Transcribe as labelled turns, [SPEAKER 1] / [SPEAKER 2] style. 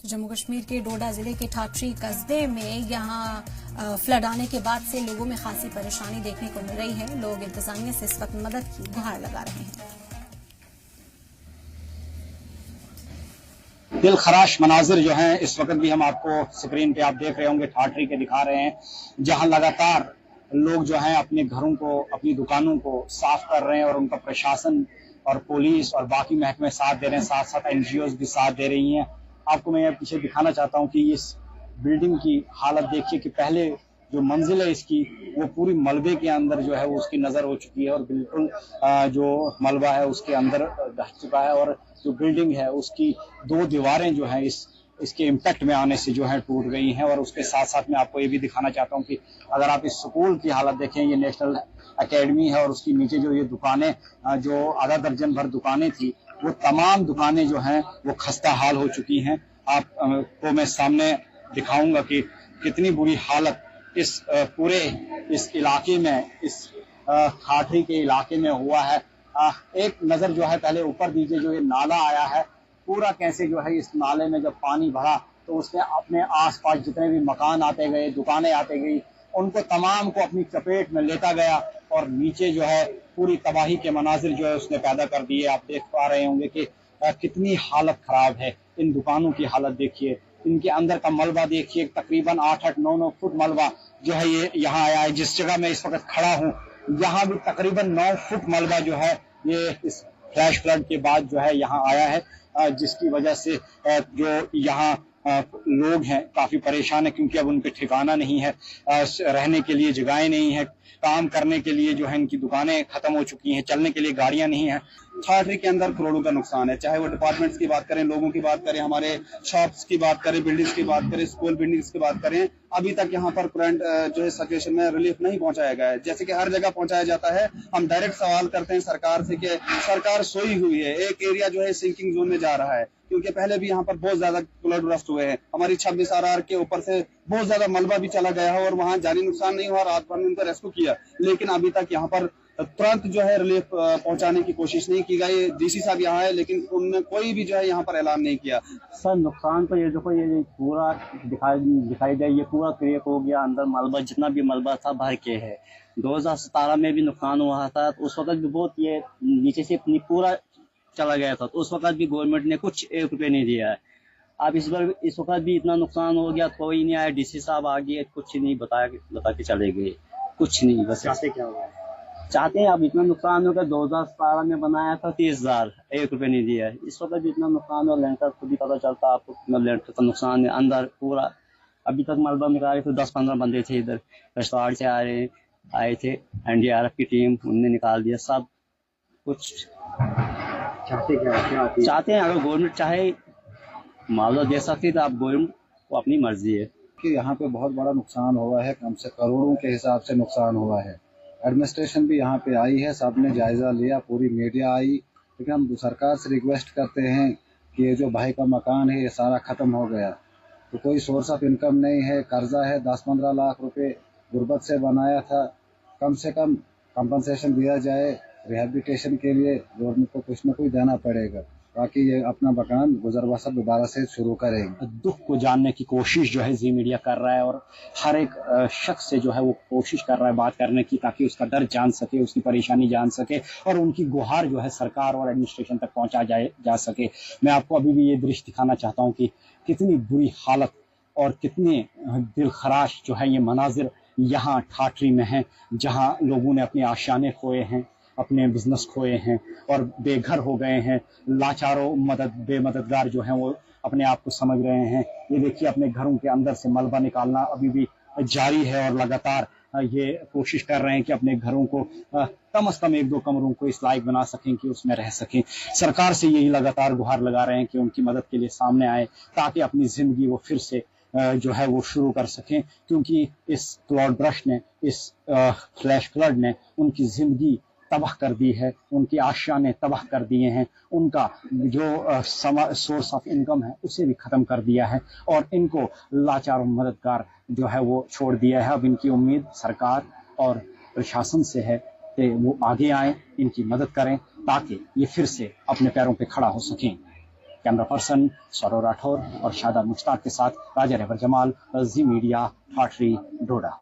[SPEAKER 1] जम्मू कश्मीर के डोडा जिले के ठाठरी कस्बे में यहां फ्लड आने के बाद से लोगों में खासी परेशानी देखने को मिल रही है। लोग इंतजामिया से इस वक्त मदद की गुहार लगा रहे हैं।
[SPEAKER 2] दिल खराश मनाजिर जो हैं इस वक्त भी हम आपको स्क्रीन पे आप देख रहे होंगे ठाठरी के दिखा रहे हैं, जहां लगातार लोग जो हैं अपने घरों को, अपनी दुकानों को साफ कर रहे हैं और उनका प्रशासन और पुलिस और बाकी महकमे साथ दे रहे हैं, साथ साथ एनजीओज भी साथ दे रही हैं। आपको मैं पीछे दिखाना चाहता हूं कि इस बिल्डिंग की हालत देखिए कि पहले जो मंजिल है इसकी वो पूरी मलबे के अंदर जो है वो उसकी नजर हो चुकी है और बिल्कुल जो मलबा है उसके अंदर ढह चुका है और जो बिल्डिंग है उसकी 2 दीवारें जो है इसके इम्पैक्ट में आने से जो है टूट गई हैं। और उसके साथ साथ मैं आपको ये भी दिखाना चाहता हूँ कि अगर आप इस स्कूल की हालत देखें, ये नेशनल एकेडमी है और उसकी नीचे जो ये दुकानें, जो आधा दर्जन भर दुकानें थी, वो तमाम दुकानें जो हैं वो खस्ता हाल हो चुकी हैं। आपको मैं सामने दिखाऊंगा कि कितनी बुरी हालत इस पूरे इस इलाके में, इस ठाठरी के इलाके में हुआ है। एक नजर जो है पहले ऊपर दीजिए, जो ये नाला आया है पूरा कैसे जो है इस नाले में जब पानी भरा तो उसने अपने आसपास जितने भी मकान आते गए, दुकानें आते गई, उनको तमाम को अपनी चपेट में लेता गया और नीचे जो है पूरी तबाही के मनाजिर जो है उसने पैदा कर दिए। आप देख पा रहे होंगे कि कितनी हालत खराब है। इन दुकानों की हालत देखिए, इनके अंदर का मलबा देखिए, तकरीबन 8-9 फुट मलबा जो है ये यहाँ आया है। जिस जगह मैं इस वक्त खड़ा हूँ यहाँ भी तकरीबन 9 फुट मलबा जो है ये इस फ्लैश फ्लड के बाद जो है यहाँ आया है, जिसकी वजह से जो यहाँ लोग हैं काफी परेशान है, क्योंकि अब उनके ठिकाना नहीं है, रहने के लिए जगहें नहीं है, काम करने के लिए जो है इनकी दुकानें खत्म हो चुकी हैं, चलने के लिए गाड़ियां नहीं है। ठाठरी के अंदर करोड़ों का नुकसान है, चाहे वो डिपार्टमेंट्स की बात करें, लोगों की बात करें, हमारे शॉप्स की बात करें, बिल्डिंग्स की बात करें, स्कूल बिल्डिंग्स की बात करें, अभी तक यहाँ पर करंट जो है सिचुएशन में रिलीफ नहीं पहुंचाया गया है। जैसे कि हर जगह पहुंचाया जाता है, हम डायरेक्ट सवाल करते हैं सरकार से कि सरकार सोई हुई है। एक एरिया जो है सिंकिंग जोन में जा रहा है, क्योंकि पहले भी यहाँ पर बहुत ज्यादा फ्लड बस्ट हुए हैं। हमारी 26 RR के ऊपर से बहुत ज्यादा मलबा भी चला गया है और वहाँ जानी नुकसान नहीं हुआ, रात भर में उनको रेस्क्यू किया, लेकिन अभी तक यहाँ पर तुरंत जो है रिलीफ पहुंचाने की कोशिश नहीं की गई। डीसी साहब यहाँ है लेकिन उन्होंने कोई भी जो है यहाँ पर ऐलान नहीं किया।
[SPEAKER 3] सर नुकसान तो ये देखो, ये पूरा दिखाई दे, ये पूरा क्रैक हो गया, अंदर मलबा जितना भी मलबा था भर के है। 2017 में भी नुकसान हुआ था, तो उस वक्त भी बहुत ये नीचे से पूरा चला गया था, तो उस वक्त भी गवर्नमेंट ने कुछ 1 रुपये नहीं दिया है। अब इस वक्त भी इतना नुकसान हो गया, कोई नहीं आया, डीसी साहब आ गए, कुछ नहीं बता के चले गए, कुछ नहीं। बस
[SPEAKER 2] चाहते क्या हुआ?
[SPEAKER 3] चाहते हैं अब इतना नुकसान हो गया, 2017 में बनाया था 30,000, 1 रुपये नहीं दिया है। इस वक्त भी इतना नुकसान हो, लेंटर खुद ही पता चलता आपको कितना लेंटर का नुकसान है। अंदर पूरा अभी तक मलबा निकाले थे, 10-15 बंदे थे इधर कश्तवाड़ से आए थे, NDRF की टीम, उनने निकाल दिया सब कुछ। चाहते हैं अगर गवर्नमेंट चाहे मुआवजा दे सकती तो आप गवर्नमेंट को अपनी मर्जी है
[SPEAKER 4] कि यहाँ पे बहुत बड़ा नुकसान हुआ है, कम से करोड़ों के हिसाब से नुकसान हुआ है। एडमिनिस्ट्रेशन भी यहाँ पे आई है, सबने जायजा लिया, पूरी मीडिया आई, लेकिन हम सरकार से रिक्वेस्ट करते हैं कि ये जो भाई का मकान है ये सारा खत्म हो गया, तो कोई सोर्स ऑफ इनकम नहीं है, कर्जा है 10-15 लाख रुपए गुर्बत से बनाया था, कम से कम कंपनसेशन दिया जाए। रिहेबिलिटेशन के लिए गवर्नमेंट को कुछ न कुछ देना पड़ेगा ताकि ये अपना मकान गुजर बसर दोबारा से शुरू करेंगे।
[SPEAKER 2] दुख को जानने की कोशिश जो है जी मीडिया कर रहा है और हर एक शख्स से जो है वो कोशिश कर रहा है बात करने की, ताकि उसका दर्द जान सके, उसकी परेशानी जान सके और उनकी गुहार जो है सरकार और एडमिनिस्ट्रेशन तक पहुंचा जा सके। मैं आपको अभी भी ये दृश्य दिखाना चाहता हूँ कि कितनी बुरी हालत और कितने दिल खराश जो है ये मनाजिर यहाँ ठाठरी में है, जहाँ लोगों ने अपने आशियाने खोए हैं, अपने बिजनेस खोए हैं और बेघर हो गए हैं। लाचारों बेमददगार जो हैं वो अपने आप को समझ रहे हैं। ये देखिए अपने घरों के अंदर से मलबा निकालना अभी भी जारी है और लगातार ये कोशिश कर रहे हैं कि अपने घरों को कम से कम 1-2 कमरों को इस लायक बना सकें कि उसमें रह सकें। सरकार से यही लगातार गुहार लगा रहे हैं कि उनकी मदद के लिए सामने आए, ताकि अपनी जिंदगी वो फिर से जो है वो शुरू कर सकें, क्योंकि इस क्लाउड ब्रश ने, इस फ्लैश फ्लड ने उनकी जिंदगी तबाह कर दी है, उनकी आशियाने तबाह कर दिए हैं, उनका जो सोर्स ऑफ इनकम है उसे भी खत्म कर दिया है और इनको लाचार और मददगार जो है वो छोड़ दिया है। अब इनकी उम्मीद सरकार और प्रशासन से है कि वो आगे आए, इनकी मदद करें ताकि ये फिर से अपने पैरों पे खड़ा हो सकें। कैमरा पर्सन सौरव राठौर और शादाब मुश्ताक के साथ राजा रहबर जमाल, जी मीडिया, ठाठरी, डोडा।